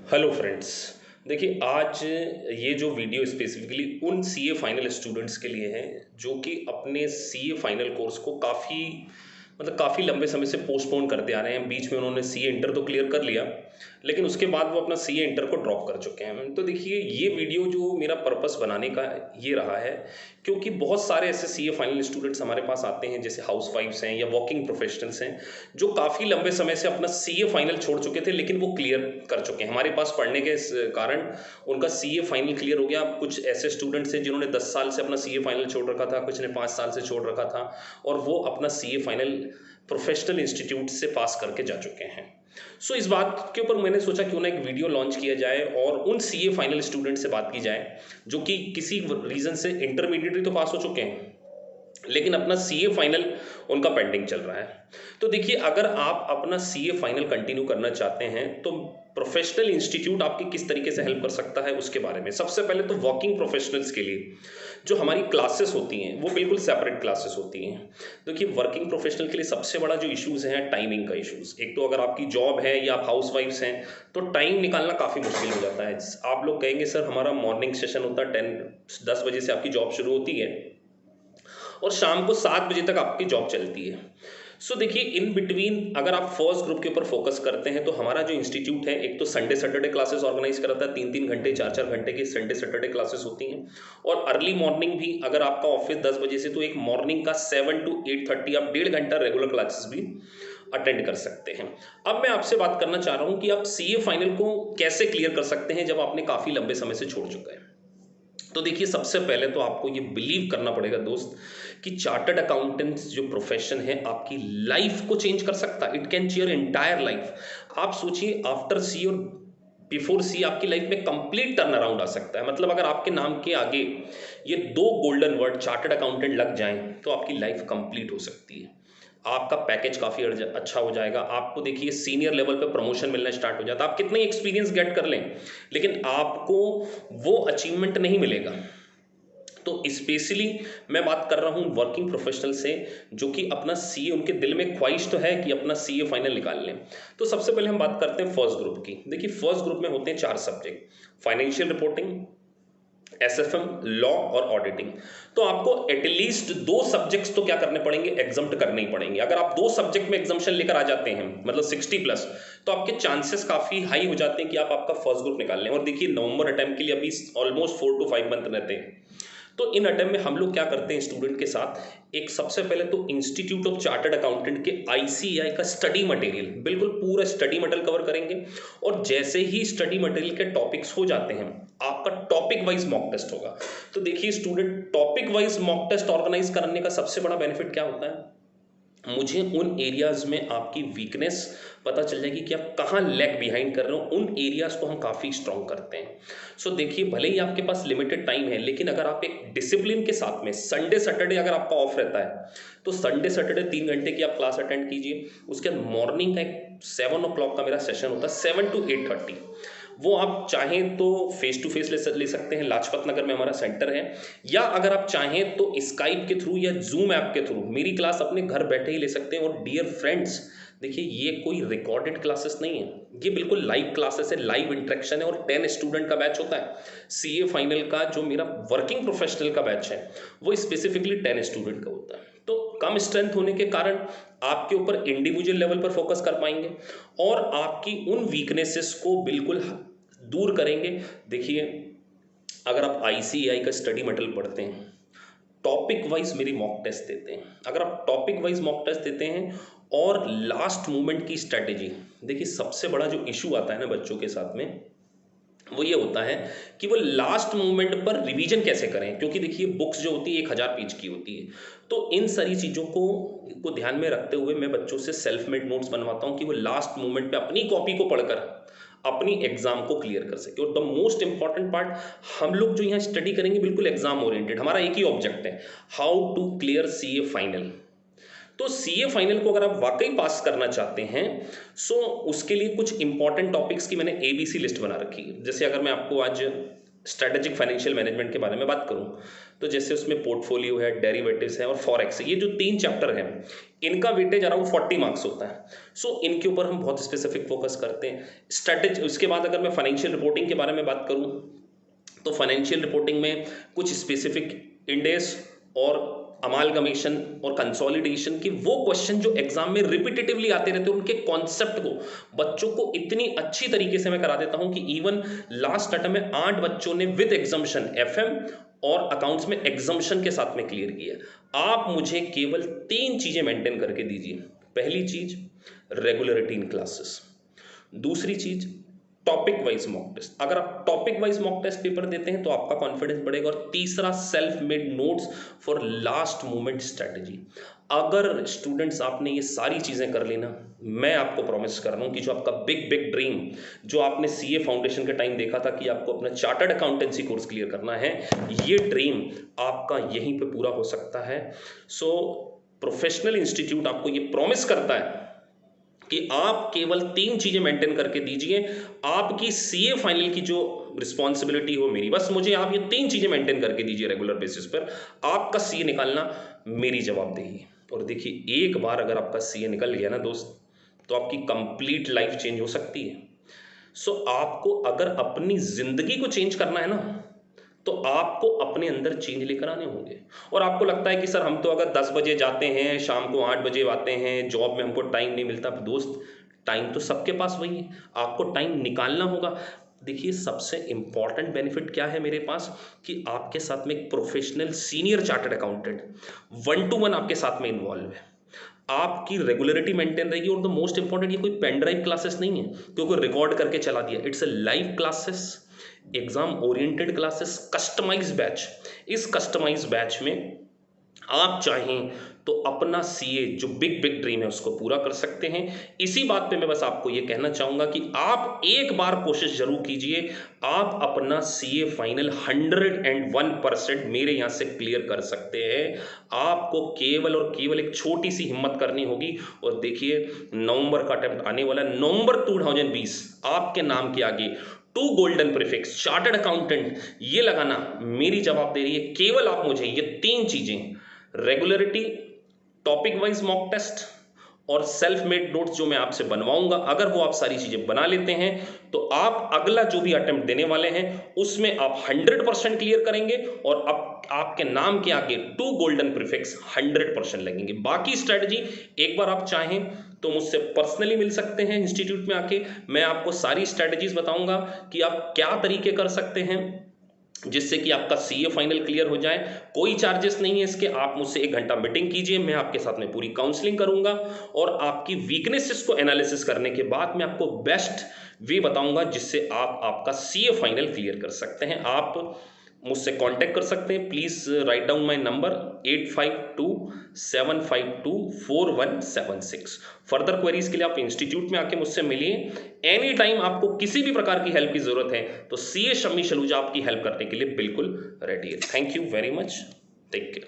Hello friends. देखिए आज ये जो वीडियो स्पेसिफिकली उन सीए फाइनल स्टूडेंट्स के लिए है जो कि अपने सीए फाइनल कोर्स को काफ़ी लंबे समय से पोस्टपोन करते आ रहे हैं। बीच में उन्होंने सीए इंटर तो क्लियर कर लिया, लेकिन उसके बाद वो अपना सीए इंटर को ड्रॉप कर चुके हैं। तो देखिए ये वीडियो जो मेरा पर्पस बनाने का ये रहा है, क्योंकि बहुत सारे ऐसे सीए फाइनल स्टूडेंट्स हमारे पास आते हैं, जैसे हाउस वाइफ्स हैं या वर्किंग प्रोफेशनल्स हैं, जो काफ़ी लंबे समय से अपना सीए फाइनल छोड़ चुके थे लेकिन वो क्लियर कर चुके हैं। हमारे पास पढ़ने के कारण उनका सीए फाइनल क्लियर हो गया। कुछ ऐसे स्टूडेंट्स हैं जिन्होंने 10 साल से अपना सीए फाइनल छोड़ रखा था, कुछ ने 5 साल से छोड़ रखा था, और वो अपना सीए फाइनल प्रोफेशनल इंस्टीट्यूट से पास करके जा चुके हैं। इस बात के ऊपर मैंने सोचा क्यों ना एक वीडियो लॉन्च किया जाए और उन सीए फाइनल स्टूडेंट से बात की जाए जो कि किसी रीज़न से इंटरमीडिएट तो पास हो चुके हैं लेकिन अपना सीए फाइनल उनका पेंडिंग चल रहा है। तो देखिए अगर आप अपना सीए फाइनल कंटिन्यू करना चाहते हैं तो प्रोफेशनल इंस्टीट्यूट आपकी किस तरीके से हेल्प कर सकता है उसके बारे में। सबसे पहले तो वर्किंग प्रोफेशनल्स के लिए जो हमारी क्लासेस होती हैं वो बिल्कुल सेपरेट क्लासेस होती हैं। देखिए वर्किंग प्रोफेशनल के लिए सबसे बड़ा जो इश्यूज़ है टाइमिंग का इश्यूज़। एक तो अगर आपकी जॉब है या आप हाउस वाइफ्स हैं तो टाइम निकालना काफ़ी मुश्किल हो जाता है। आप लोग कहेंगे सर हमारा मॉर्निंग सेशन होता है 10 बजे से आपकी जॉब शुरू होती है और शाम को 7 बजे तक आपकी जॉब चलती है। देखिए इन बिटवीन अगर आप फर्स्ट ग्रुप के ऊपर फोकस करते हैं तो हमारा जो इंस्टीट्यूट है एक तो संडे सैटरडे क्लासेस ऑर्गेनाइज कराता है, 3-3 घंटे 4-4 घंटे की संडे सैटरडे क्लासेस होती हैं। और अर्ली मॉर्निंग भी अगर आपका ऑफिस 10 बजे से तो एक मॉर्निंग का 7 to 8:30 आप 1.5 घंटा रेगुलर क्लासेस भी अटेंड कर सकते हैं। अब मैं आपसे बात करना चाह रहा हूँ कि आप सीए फाइनल को कैसे क्लियर कर सकते हैं जब आपने काफ़ी लंबे समय से छोड़ चुका है। तो देखिए सबसे पहले तो आपको ये बिलीव करना पड़ेगा दोस्त कि चार्टर्ड अकाउंटेंट्स जो प्रोफेशन है आपकी लाइफ को चेंज कर सकता है। It can change your entire life. आप सोचिए आफ्टर सी और बिफोर सी आपकी लाइफ में कंप्लीट टर्न अराउंड आ सकता है। मतलब अगर आपके नाम के आगे ये दो गोल्डन वर्ड चार्टर्ड अकाउंटेंट लग जाएं तो आपकी लाइफ कंप्लीट हो सकती है। आपका पैकेज काफ़ी अच्छा हो जाएगा। आपको देखिए सीनियर लेवल पे प्रमोशन मिलना स्टार्ट हो जाता है। आप कितना ही एक्सपीरियंस गेट कर लें लेकिन आपको वो अचीवमेंट नहीं मिलेगा। तो स्पेशली मैं बात कर रहा हूँ वर्किंग प्रोफेशनल से जो कि अपना सीए, उनके दिल में ख्वाहिश तो है कि अपना सीए फाइनल निकाल लें। तो सबसे पहले हम बात करते हैं फर्स्ट ग्रुप की। देखिए फर्स्ट ग्रुप में होते हैं 4 subject, financial reporting, SFM, law और ऑडिटिंग। तो आपको एटलीस्ट 2 सब्जेक्ट्स तो क्या करने पड़ेंगे, एग्जम्प्ट करने ही पड़ेंगे। अगर आप 2 सब्जेक्ट में एग्जम्पशन लेकर आ जाते हैं मतलब 60+ तो आपके चांसेस काफ़ी हाई हो जाते हैं कि आप आपका फर्स्ट ग्रुप निकाल लें। और देखिए नवंबर अटेम्प्ट के लिए अभी ऑलमोस्ट 4 to 5 मंथ रहते हैं। तो इन अटेम्प्ट में हम लोग क्या करते हैं स्टूडेंट के साथ, एक सबसे पहले तो इंस्टीट्यूट ऑफ चार्टर्ड अकाउंटेंट के आईसीएआई का स्टडी मटेरियल, बिल्कुल पूरा स्टडी मटेरियल कवर करेंगे। और जैसे ही स्टडी मटेरियल के टॉपिक्स हो जाते हैं आपका टॉपिक वाइज मॉक टेस्ट होगा। तो देखिए student, topic wise mock test organise करने का सबसे बड़ा बेनिफिट क्या होता है, मुझे उन एरियाज में आपकी वीकनेस पता चल जाएगी कि आप कहाँ लैग बिहाइंड कर रहे हो। उन एरियाज को हम काफ़ी स्ट्रॉन्ग करते हैं। देखिए भले ही आपके पास लिमिटेड टाइम है लेकिन अगर आप एक डिसिप्लिन के साथ में संडे सैटरडे अगर आपका ऑफ रहता है तो संडे सैटरडे 3 घंटे की आप क्लास अटेंड कीजिए। उसके बाद मॉर्निंग का एक 7 o'clock का मेरा सेशन होता है, 7 to 8:30। वो आप चाहें तो फेस टू फेस ले सकते हैं, लाजपत नगर में हमारा सेंटर है, या अगर आप चाहें तो स्काइप के थ्रू या जूम ऐप के थ्रू मेरी क्लास अपने घर बैठे ही ले सकते हैं। और डियर फ्रेंड्स देखिए ये कोई रिकॉर्डेड क्लासेस नहीं है, ये बिल्कुल लाइव क्लासेस है, लाइव इंटरेक्शन है। और 10 स्टूडेंट का बैच होता है। सीए फाइनल का जो मेरा वर्किंग प्रोफेशनल का बैच है वो स्पेसिफिकली 10 स्टूडेंट का होता है। तो कम स्ट्रेंथ होने के कारण आपके ऊपर इंडिविजुअल लेवल पर फोकस कर पाएंगे और आपकी उन वीकनेसेस को बिल्कुल दूर करेंगे। देखिए अगर आप आईसीएआई का स्टडी मटेरियल पढ़ते हैं, टॉपिक वाइज मेरी मॉक टेस्ट देते हैं, अगर आप टॉपिक वाइज मॉक टेस्ट देते हैं और लास्ट मोमेंट की स्ट्रेटेजी, देखिए सबसे बड़ा जो इशू आता है ना बच्चों के साथ में वो ये होता है कि वो लास्ट मोमेंट पर रिवीजन कैसे करें। क्योंकि देखिए बुक्स जो होती है 1000 पेज की होती है। तो इन सारी चीज़ों को ध्यान में रखते हुए मैं बच्चों से सेल्फ मेड नोट्स बनवाता हूँ कि वो लास्ट मोमेंट पे अपनी कॉपी को पढ़कर अपनी एग्जाम को क्लियर कर सके। और द मोस्ट इंपॉर्टेंट पार्ट, हम लोग जो यहाँ स्टडी करेंगे बिल्कुल एग्जाम ओरिएंटेड, हमारा एक ही ऑब्जेक्ट है, how to clear CA final. तो सीए फाइनल को अगर आप वाकई पास करना चाहते हैं उसके लिए कुछ इंपॉर्टेंट टॉपिक्स की मैंने एबीसी लिस्ट बना रखी है। जैसे अगर मैं आपको आज स्ट्रेटेजिक फाइनेंशियल मैनेजमेंट के बारे में बात करूं तो जैसे उसमें पोर्टफोलियो है, डेरिवेटिव्स है और फॉरेक्स है, ये जो 3 चैप्टर हैं इनका वेटेज अराउंड 40 मार्क्स होता है। सो इनके ऊपर हम बहुत स्पेसिफिक फोकस करते हैं। स्ट्रेटेजी, उसके बाद अगर मैं फाइनेंशियल रिपोर्टिंग के बारे में बात करूं तो फाइनेंशियल रिपोर्टिंग में कुछ स्पेसिफिक इंडेस और अमालगमेशन और कंसोलिडेशन की वो क्वेश्चन जो एग्जाम में रिपीटेटिवली आते रहते हैं, उनके कॉन्सेप्ट को बच्चों को इतनी अच्छी तरीके से मैं करा देता हूं कि इवन लास्ट अटेम्प्ट में 8 बच्चों ने विद एग्जम्पशन एफएम और अकाउंट्स में एग्जम्पशन के साथ में क्लियर किया। आप मुझे केवल 3 चीजें मेंटेन करके दीजिए। पहली चीज रेगुलरिटी इन क्लासेस, दूसरी चीज टॉपिक वाइज मॉक टेस्ट, अगर आप topic wise mock test paper देते हैं तो आपका कॉन्फिडेंस बढ़ेगा, और तीसरा self made notes for last moment strategy. अगर स्टूडेंट्स आपने ये सारी चीजें कर लेना, मैं आपको प्रॉमिस कर रहा हूं कि जो आपका बिग बिग ड्रीम जो आपने सीए फाउंडेशन के टाइम देखा था कि आपको अपना चार्टर्ड अकाउंटेंसी कोर्स क्लियर करना है, ये ड्रीम आपका यहीं पे पूरा हो सकता है। सो प्रोफेशनल इंस्टीट्यूट आपको ये प्रॉमिस करता है कि आप केवल 3 चीजें मेंटेन करके दीजिए, आपकी सीए फाइनल की जो रिस्पॉन्सिबिलिटी हो मेरी, बस मुझे आप ये 3 चीजें मेंटेन करके दीजिए रेगुलर बेसिस पर, आपका सीए निकालना मेरी जवाबदेही। और देखिए, एक बार अगर आपका सीए निकल गया ना दोस्त, तो आपकी कंप्लीट लाइफ चेंज हो सकती है। सो आपको अगर अपनी जिंदगी को चेंज करना है ना, तो आपको अपने अंदर चेंज लेकर आने होंगे। और आपको लगता है कि सर हम तो अगर 10 बजे जाते हैं, शाम को 8 बजे आते हैं, जॉब में हमको टाइम नहीं मिलता। दोस्त, टाइम तो सबके पास वही है, आपको टाइम निकालना होगा। देखिए, सबसे इंपॉर्टेंट बेनिफिट क्या है मेरे पास कि आपके साथ में एक professional senior chartered accountant 1 to 1 आपके साथ में इन्वॉल्व है, आपकी रेगुलरिटी मेंटेन रहेगी। और द मोस्ट इंपॉर्टेंट, ये कोई पेन ड्राइव क्लासेस नहीं है क्योंकि रिकॉर्ड करके चला दिया, it's a live classes, exam oriented classes, customise batch. इस कस्टमाइज बैच में आप चाहें तो अपना सीए जो बिग बिग ड्रीम है उसको पूरा कर सकते हैं। इसी बात पे मैं बस आपको ये कहना चाहूंगा कि आप एक बार कोशिश जरूर कीजिए, आप अपना सीए फाइनल 101% मेरे यहां से क्लियर कर सकते हैं। आपको केवल और केवल एक छोटी सी हिम्मत करनी होगी। और देखिए, नवंबर का अटेम्प्ट आने वाला है, नवंबर 2020, आपके नाम के आगे 2 गोल्डन प्रीफिक्स चार्टर्ड अकाउंटेंट ये लगाना मेरी जवाबदेही है। केवल आप मुझे ये 3 चीजें, regularity, topic wise mock test और सेल्फ मेड नोट्स जो मैं आपसे बनवाऊंगा, अगर वो आप सारी चीजें बना लेते हैं तो आप अगला जो भी अटेम्प्ट देने वाले हैं उसमें आप 100% क्लियर करेंगे। और अब आपके नाम के आगे 2 गोल्डन प्रीफिक्स 100% लगेंगे। बाकी स्ट्रेटजी एक बार आप चाहें तो मुझसे पर्सनली मिल सकते हैं इंस्टीट्यूट में आके, मैं आपको सारी स्ट्रेटजीज बताऊंगा कि आप क्या तरीके कर सकते हैं जिससे कि आपका सीए फाइनल क्लियर हो जाए। कोई चार्जेस नहीं है इसके, आप मुझसे 1 घंटा मीटिंग कीजिए, मैं आपके साथ में पूरी काउंसलिंग करूंगा और आपकी वीकनेसेस को एनालिसिस करने के बाद मैं आपको बेस्ट वे बताऊंगा जिससे आप आपका सीए फाइनल क्लियर कर सकते हैं। आप मुझसे कांटेक्ट कर सकते हैं। Please write down my number 8527524176। Further queries के लिए आप इंस्टीट्यूट में आके मुझसे मिलिए। एनी टाइम आपको किसी भी प्रकार की हेल्प की जरूरत है तो सीए शम्मी सलूजा आपकी हेल्प करने के लिए बिल्कुल रेडी है। Thank you very much, take care.